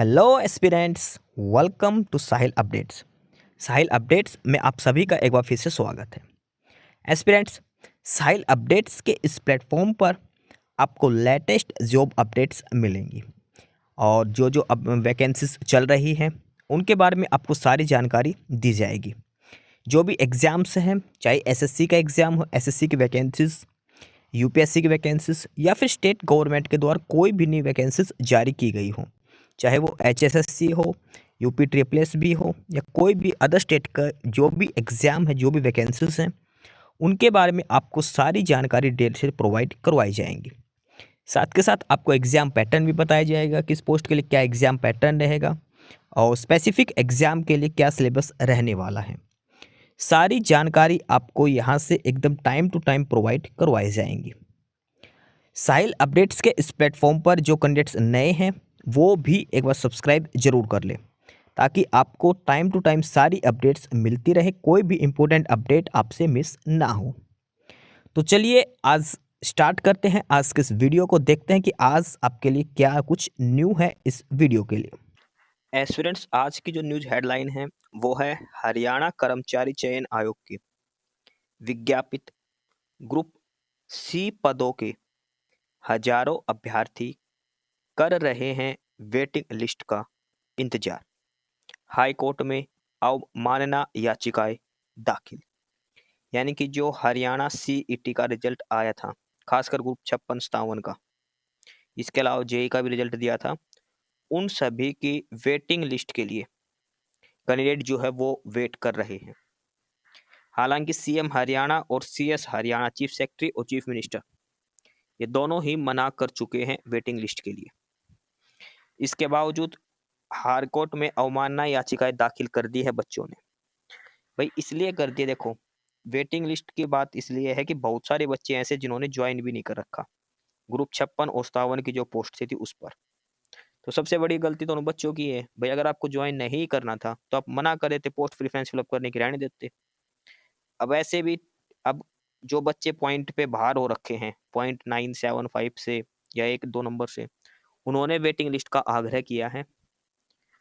Hello aspirants, welcome to Sahil updates. Sahil updates में आप सभी का एक बार फिर से स्वागत है। एस्पिरेंट्स, साहिल अपडेट्स के इस प्लेटफॉर्म पर आपको लेटेस्ट जॉब अपडेट्स मिलेंगी और जो अब वैकेंसीज चल रही हैं उनके बारे में आपको सारी जानकारी दी जाएगी। जो भी एग्ज़ाम्स हैं, चाहे एसएससी का एग्ज़ाम हो, एसएससी की वैकेंसीज, यूपीएससी की वैकेंसीज या फिर स्टेट गवर्नमेंट के द्वारा कोई भी नई वैकेंसीज जारी की गई हो, चाहे वो एचएसएससी हो, यूपी ट्रिपल एस भी हो या कोई भी अदर स्टेट का जो भी एग्ज़ाम है, जो भी वैकेंसीज हैं, उनके बारे में आपको सारी जानकारी डेट से प्रोवाइड करवाई जाएंगी। साथ के साथ आपको एग्ज़ाम पैटर्न भी बताया जाएगा, किस पोस्ट के लिए क्या एग्ज़ाम पैटर्न रहेगा और स्पेसिफिक एग्ज़ाम के लिए क्या सिलेबस रहने वाला है। सारी जानकारी आपको यहाँ से एकदम टाइम टू टाइम प्रोवाइड करवाई जाएंगी। साहिल अपडेट्स के इस प्लेटफॉर्म पर जो कैंडिडेट्स नए हैं वो भी एक बार सब्सक्राइब जरूर कर लें, ताकि आपको टाइम टू टाइम सारी अपडेट्स मिलती रहे, कोई भी इम्पोर्टेंट अपडेट आपसे मिस ना हो। तो चलिए आज स्टार्ट करते हैं, आज के इस वीडियो को देखते हैं कि आज आपके लिए क्या कुछ न्यू है इस वीडियो के लिए। एस्पिरेंट्स, आज की जो न्यूज हेडलाइन है वो है हरियाणा कर्मचारी चयन आयोग की विज्ञापित ग्रुप सी पदों के हजारों अभ्यर्थी कर रहे हैं वेटिंग लिस्ट का इंतजार। हाई कोर्ट में अवमानना याचिकाएं दाखिल। यानी कि जो हरियाणा सीईटी का रिजल्ट आया था, खासकर ग्रुप 56-57 का, इसके अलावा जेई का भी रिजल्ट दिया था, उन सभी की वेटिंग लिस्ट के लिए कैंडिडेट जो है वो वेट कर रहे हैं। हालांकि सीएम हरियाणा और सीएस हरियाणा, चीफ सेक्रेटरी और चीफ मिनिस्टर, ये दोनों ही मना कर चुके हैं वेटिंग लिस्ट के लिए। इसके बावजूद हाई कोर्ट में अवमानना याचिकाएं दाखिल कर दी है बच्चों ने। भाई इसलिए कर दिए, देखो वेटिंग लिस्ट की बात इसलिए है कि बहुत सारे बच्चे ऐसे जिन्होंने ज्वाइन भी नहीं कर रखा ग्रुप 56 और 57 की जो पोस्ट थी उस पर। तो सबसे बड़ी गलती तो उन बच्चों की है। भाई अगर आपको ज्वाइन नहीं करना था तो आप मना कर देते, पोस्ट प्रेफरेंस फिलअप करने की रहने देते। अब ऐसे भी अब जो बच्चे पॉइंट पे बाहर हो रखे हैं, 0.975 से या 1-2 नंबर से, उन्होंने वेटिंग लिस्ट का आग्रह किया है,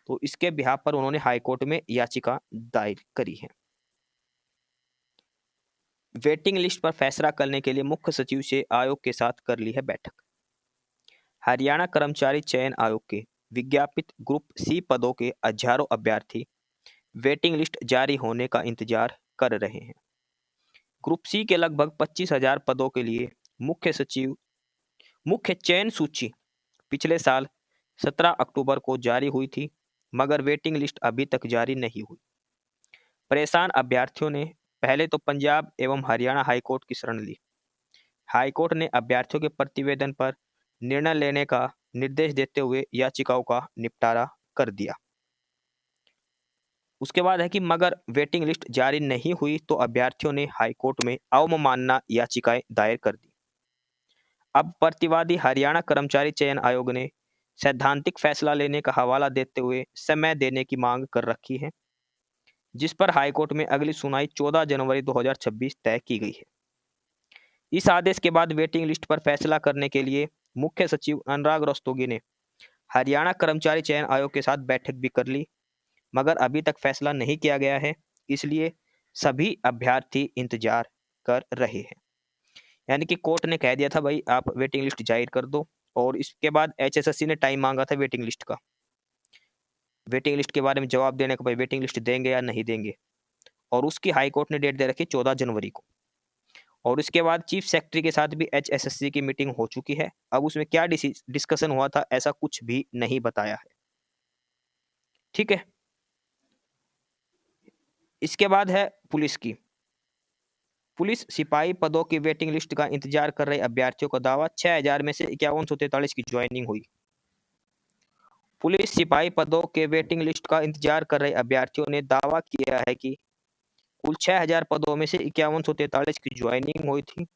तो इसके बिहाफ पर उन्होंने हाई कोर्ट में याचिका दायर करी है। वेटिंग लिस्ट पर फैसला करने के लिए मुख्य सचिव से आयोग के साथ कर ली है बैठक। हरियाणा कर्मचारी चयन आयोग के विज्ञापित ग्रुप सी पदों के हजारों अभ्यर्थी वेटिंग लिस्ट जारी होने का इंतजार कर रहे हैं। ग्रुप सी के लगभग 25,000 पदों के लिए मुख्य चयन सूची पिछले साल 17 अक्टूबर को जारी हुई थी, मगर वेटिंग लिस्ट अभी तक जारी नहीं हुई। परेशान अभ्यर्थियों ने पहले तो पंजाब एवं हरियाणा हाईकोर्ट की शरण ली। हाईकोर्ट ने अभ्यर्थियों के प्रतिवेदन पर निर्णय लेने का निर्देश देते हुए याचिकाओं का निपटारा कर दिया। उसके बाद है कि मगर वेटिंग लिस्ट जारी नहीं हुई तो अभ्यर्थियों ने हाईकोर्ट में अवमानना याचिकाएं दायर कर दी। अब प्रतिवादी हरियाणा कर्मचारी चयन आयोग ने सैद्धांतिक फैसला लेने का हवाला देते हुए समय देने की मांग कर रखी है, जिस पर हाईकोर्ट में अगली सुनवाई 14 जनवरी 2026 तय की गई है। इस आदेश के बाद वेटिंग लिस्ट पर फैसला करने के लिए मुख्य सचिव अनुराग रस्तोगी ने हरियाणा कर्मचारी चयन आयोग के साथ बैठक भी कर ली, मगर अभी तक फैसला नहीं किया गया है, इसलिए सभी अभ्यर्थी इंतजार कर रहे हैं। यानी कि कोर्ट ने कह दिया था भाई आप वेटिंग लिस्ट जाहिर कर दो, और इसके बाद एचएसएससी ने टाइम मांगा था वेटिंग लिस्ट का, वेटिंग लिस्ट के बारे में जवाब देने का, भाई वेटिंग लिस्ट देंगे या नहीं देंगे, और उसकी हाई कोर्ट ने डेट दे रखी 14 जनवरी को। और इसके बाद चीफ सेक्रेटरी के साथ भी एचएसएससी की मीटिंग हो चुकी है। अब उसमें क्या डिस्कशन हुआ था ऐसा कुछ भी नहीं बताया है। ठीक है, इसके बाद है पुलिस की। पुलिस सिपाही पदों की वेटिंग लिस्ट का इंतजार कर रहे अभ्यर्थियों का दावा, 6,000 में से 5143 की ज्वाइनिंग हुई। पुलिस सिपाही पदों के वेटिंग लिस्ट का इंतजार कर रहे अभ्यर्थियों ने दावा किया है कि कुल 6,000 पदों में से 5143 की ज्वाइनिंग हुई थी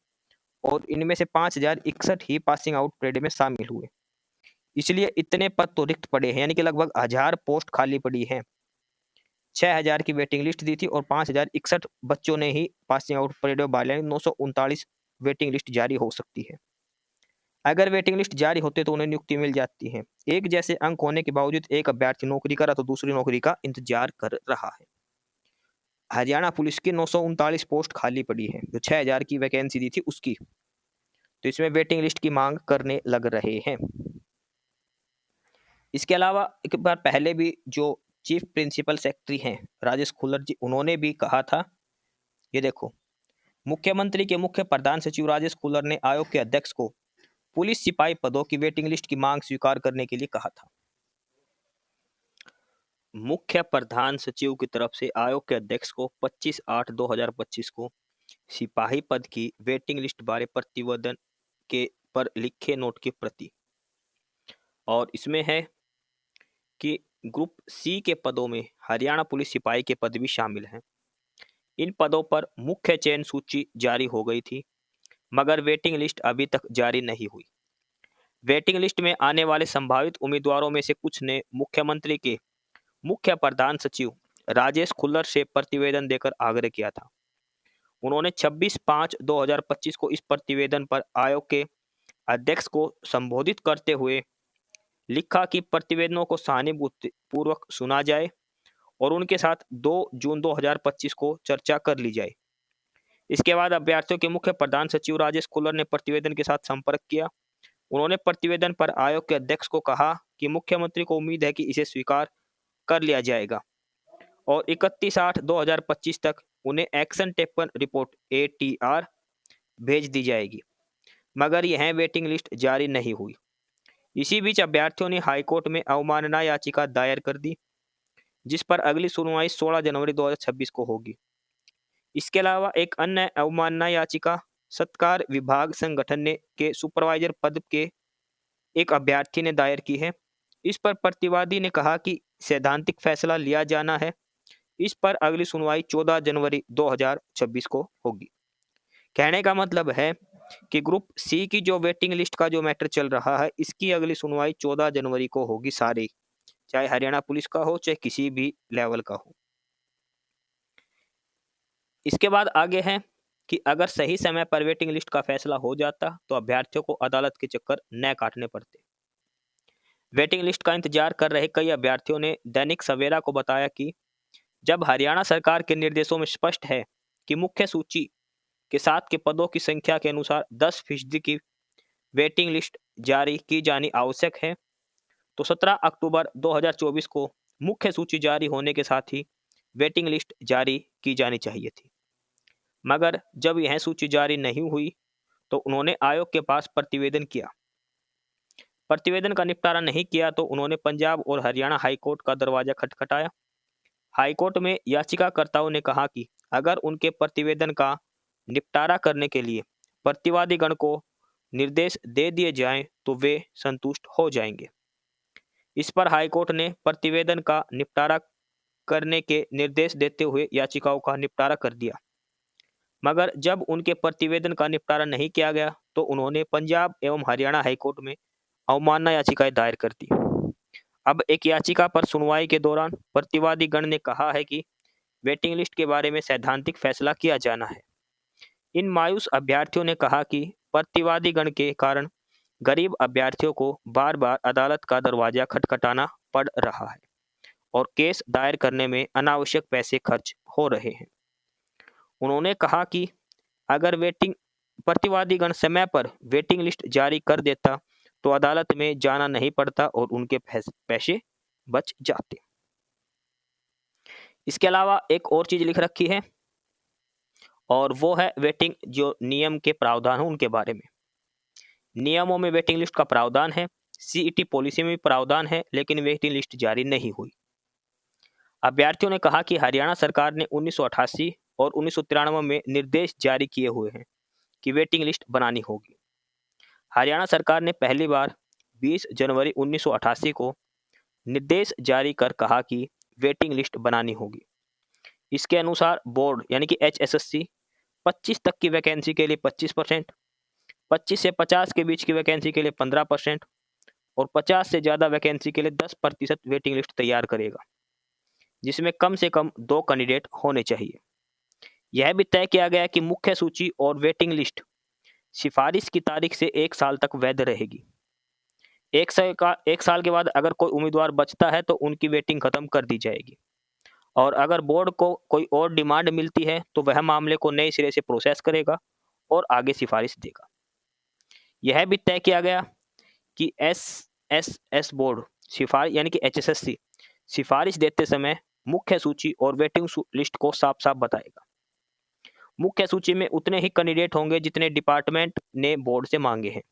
और इनमें से 5,061 ही पासिंग आउट परेड में शामिल हुए। इसलिए इतने पद तो रिक्त पड़े हैं, यानी कि लगभग 1,000 पोस्ट खाली पड़ी हैं। 6,000 की वेटिंग लिस्ट दी थी और 5,061 बच्चों ने ही पासिंग आउट परेड में भाग लिया। 939 वेटिंग लिस्ट जारी हो सकती है। अगर वेटिंग लिस्ट जारी होते तो उन्हें नियुक्ति मिल जाती है। एक जैसे अंक होने के बावजूद एक अभ्यर्थी नौकरी कर रहा तो दूसरी नौकरी का इंतजार कर रहा है। हरियाणा पुलिस की 939 पोस्ट खाली पड़ी है, जो 6000 की वैकेंसी दी थी उसकी, तो इसमें वेटिंग लिस्ट की मांग करने लग रहे हैं। इसके अलावा एक बार पहले भी जो चीफ प्रिंसिपल सेक्रेटरी हैं राजेश खुल्लर जी, उन्होंने भी कहा था, ये देखो, मुख्यमंत्री के मुख्य प्रधान सचिव राजेश खुल्लर ने आयोग के अध्यक्ष को पुलिस सिपाही पदों की वेटिंग लिस्ट की मांग स्वीकार करने के लिए कहा था। मुख्य प्रधान सचिव की तरफ से आयोग के अध्यक्ष को 25/8/2025 को सिपाही पद की वेटिंग लिस्ट बारे प्रतिवेदन के पर लिखे नोट की प्रति, और इसमें है कि ग्रुप सी के पदों में हरियाणा पुलिस सिपाही के पद भी शामिल हैं। इन पदों पर मुख्य चयन सूची जारी हो गई थी, मगर वेटिंग लिस्ट अभी तक जारी नहीं हुई। वेटिंग लिस्ट में आने वाले संभावित उम्मीदवारों में से कुछ ने मुख्यमंत्री के मुख्य प्रधान सचिव राजेश खुल्लर से प्रतिवेदन देकर आग्रह किया था। उन्होंने 26/5/2025 को इस प्रतिवेदन पर आयोग के अध्यक्ष को संबोधित करते हुए लिखा कि प्रतिवेदनों को सहानुभूति पूर्वक सुना जाए और उनके साथ 2 जून 2025 को चर्चा कर ली जाए। इसके बाद अभ्यर्थियों के मुख्य प्रधान सचिव राजेश खुल्लर ने प्रतिवेदन के साथ संपर्क किया। उन्होंने प्रतिवेदन पर आयोग के अध्यक्ष को कहा कि मुख्यमंत्री को उम्मीद है कि इसे स्वीकार कर लिया जाएगा और 31/8/2025 तक उन्हें एक्शन टेकन रिपोर्ट ATR भेज दी जाएगी, मगर यह वेटिंग लिस्ट जारी नहीं हुई। इसी बीच अभ्यर्थियों ने हाईकोर्ट में अवमानना याचिका दायर कर दी, जिस पर अगली सुनवाई 16 जनवरी 2026 को होगी। इसके अलावा एक अन्य अवमानना याचिका सत्कार विभाग संगठन ने के सुपरवाइजर पद के एक अभ्यर्थी ने दायर की है। इस पर प्रतिवादी ने कहा कि सैद्धांतिक फैसला लिया जाना है। इस पर अगली सुनवाई 14 जनवरी 2026 को होगी। कहने का मतलब है कि ग्रुप सी की जो वेटिंग लिस्ट का जो मैटर चल रहा है, इसकी अगली सुनवाई 14 जनवरी को होगी सारी, चाहे हरियाणा पुलिस का हो चाहे किसी भी लेवल का हो। इसके बाद आगे है कि अगर सही समय पर वेटिंग लिस्ट का फैसला हो जाता तो अभ्यर्थियों को अदालत के चक्कर न काटने पड़ते। वेटिंग लिस्ट का इंतजार कर रहे कई अभ्यर्थियों ने दैनिक सवेरा को बताया कि जब हरियाणा सरकार के निर्देशों में स्पष्ट है कि मुख्य सूची के साथ के पदों की संख्या के अनुसार 10% की वेटिंग लिस्ट जारी की जानी आवश्यक है, तो 17 अक्टूबर 2024 को मुख्य सूची जारी होने के साथ ही वेटिंग लिस्ट जारी की जानी चाहिए थी। मगर जब यह सूची जारी नहीं हुई तो उन्होंने आयोग के पास प्रतिवेदन किया। प्रतिवेदन का निपटारा नहीं किया तो उन्होंने पंजाब और हरियाणा हाईकोर्ट का दरवाजा खटखटाया। हाईकोर्ट में याचिकाकर्ताओं ने कहा कि अगर उनके प्रतिवेदन का निपटारा करने के लिए प्रतिवादी गण को निर्देश दे दिए जाएं तो वे संतुष्ट हो जाएंगे। इस पर हाईकोर्ट ने प्रतिवेदन का निपटारा करने के निर्देश देते हुए याचिकाओं का निपटारा कर दिया, मगर जब उनके प्रतिवेदन का निपटारा नहीं किया गया तो उन्होंने पंजाब एवं हरियाणा हाईकोर्ट में अवमानना याचिकाएं दायर कर दी। अब एक याचिका पर सुनवाई के दौरान प्रतिवादी गण ने कहा है कि वेटिंग लिस्ट के बारे में सैद्धांतिक फैसला किया जाना है। इन मायूस अभ्यर्थियों ने कहा कि प्रतिवादी गण के कारण गरीब अभ्यर्थियों को बार बार अदालत का दरवाजा खटखटाना पड़ रहा है और केस दायर करने में अनावश्यक पैसे खर्च हो रहे हैं। उन्होंने कहा कि अगर प्रतिवादी गण समय पर वेटिंग लिस्ट जारी कर देता तो अदालत में जाना नहीं पड़ता और उनके पैसे बच जाते। इसके अलावा एक और चीज लिख रखी है और वो है वेटिंग जो नियम के प्रावधान है उनके बारे में। नियमों में वेटिंग लिस्ट का प्रावधान है, CET पॉलिसी में भी प्रावधान है, लेकिन वेटिंग लिस्ट जारी नहीं हुई। अभ्यर्थियों ने कहा कि हरियाणा सरकार ने 1988 और 1993 में निर्देश जारी किए हुए हैं कि वेटिंग लिस्ट बनानी होगी। हरियाणा सरकार ने पहली बार 20 जनवरी 1988 को निर्देश जारी कर कहा कि वेटिंग लिस्ट बनानी होगी। इसके अनुसार बोर्ड यानी कि HSSC 25 तक की वैकेंसी के लिए 25%, 25 से 50 के बीच की वैकेंसी के लिए 15% और 50 से ज़्यादा वैकेंसी के लिए 10% वेटिंग लिस्ट तैयार करेगा, जिसमें कम से कम 2 कैंडिडेट होने चाहिए। यह भी तय किया गया कि मुख्य सूची और वेटिंग लिस्ट सिफारिश की तारीख से 1 साल तक वैध रहेगी। 1 साल के बाद अगर कोई उम्मीदवार बचता है तो उनकी वेटिंग खत्म कर दी जाएगी और अगर बोर्ड को कोई और डिमांड मिलती है तो वह मामले को नए सिरे से प्रोसेस करेगा और आगे सिफारिश देगा। यह भी तय किया गया कि एसएसएस बोर्ड सिफारिश यानी कि एचएसएससी सिफारिश देते समय मुख्य सूची और वेटिंग लिस्ट को साफ साफ बताएगा। मुख्य सूची में उतने ही कैंडिडेट होंगे जितने डिपार्टमेंट ने बोर्ड से मांगे हैं।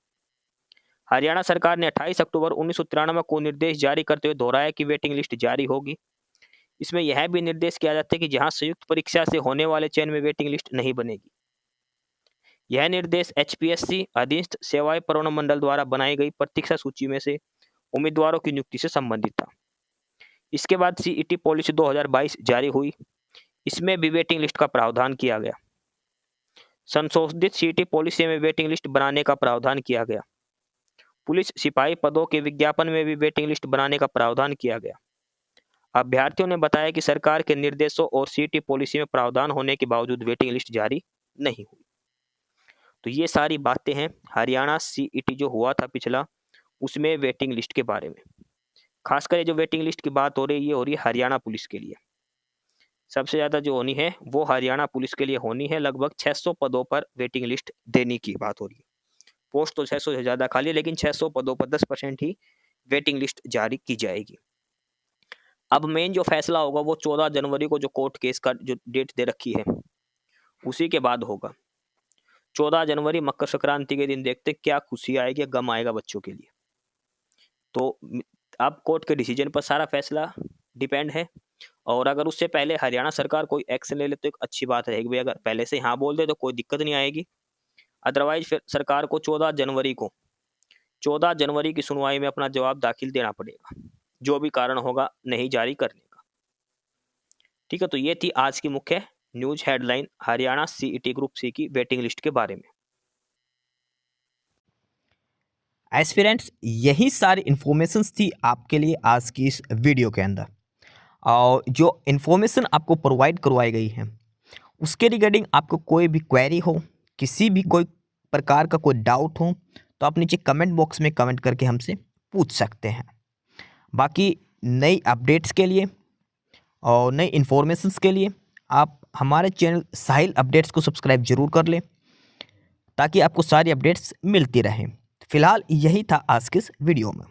हरियाणा सरकार ने 28 अक्टूबर 1993 को निर्देश जारी करते हुए दोहराया कि वेटिंग लिस्ट जारी होगी। इसमें यह भी निर्देश किया जाता है कि जहां संयुक्त परीक्षा से होने वाले चयन में वेटिंग लिस्ट नहीं बनेगी। यह निर्देश एचपीएससी अधीनस्थ सेवाएं प्रवर्ण मंडल द्वारा बनाई गई प्रतीक्षा सूची में से उम्मीदवारों की नियुक्ति से संबंधित था। इसके बाद सीईटी पॉलिसी 2022 जारी हुई। इसमें भी वेटिंग लिस्ट का प्रावधान किया गया। संशोधित सीईटी पॉलिसी में वेटिंग लिस्ट बनाने का प्रावधान किया गया। पुलिस सिपाही पदों के विज्ञापन में भी वेटिंग लिस्ट बनाने का प्रावधान किया गया। अभ्यर्थियों ने बताया कि सरकार के निर्देशों और सीईटी पॉलिसी में प्रावधान होने के बावजूद वेटिंग लिस्ट जारी नहीं हुई। तो ये सारी बातें हैं हरियाणा सीईटी जो हुआ था पिछला, उसमें वेटिंग लिस्ट के बारे में। खासकर ये जो वेटिंग लिस्ट की बात हो रही है, ये हो रही है हरियाणा पुलिस के लिए। सबसे ज़्यादा जो होनी है वो हरियाणा पुलिस के लिए होनी है। लगभग 600 पदों पर वेटिंग लिस्ट देने की बात हो रही है। पोस्ट तो 600 से ज़्यादा खाली है, लेकिन 600 पदों पर 10% ही वेटिंग लिस्ट जारी की जाएगी। अब मेन जो फैसला होगा वो 14 जनवरी को जो कोर्ट केस का जो डेट दे रखी है उसी के बाद होगा। 14 जनवरी मकर संक्रांति के दिन देखते क्या खुशी आएगी, गम आएगा बच्चों के लिए। तो अब कोर्ट के डिसीजन पर सारा फैसला डिपेंड है और अगर उससे पहले हरियाणा सरकार कोई एक्शन ले ले तो एक अच्छी बात रहेगी भाई। अगर पहले से हाँ बोल दे तो कोई दिक्कत नहीं आएगी। अदरवाइज फिर सरकार को 14 जनवरी की सुनवाई में अपना जवाब दाखिल देना पड़ेगा, जो भी कारण होगा नहीं जारी करने का। ठीक है, तो ये थी आज की मुख्य news headline Haryana CET group C की वेटिंग लिस्ट के बारे में। एस्पिरेंट्स, यही सारी इन्फॉर्मेशंस थी आपके लिए आज की इस वीडियो के अंदर। और जो इन्फॉर्मेशन आपको प्रोवाइड करवाई गई है उसके रिगार्डिंग आपको कोई भी क्वेरी हो, किसी भी कोई प्रकार का कोई डाउट हो तो आप नीचे कमेंट बॉक्स में कमेंट करके हमसे पूछ सकते हैं। बाकी नई अपडेट्स के लिए और नई इन्फॉर्मेशंस के लिए आप हमारे चैनल साहिल अपडेट्स को सब्सक्राइब जरूर कर लें ताकि आपको सारी अपडेट्स मिलती रहें। फिलहाल यही था आज के इस वीडियो में।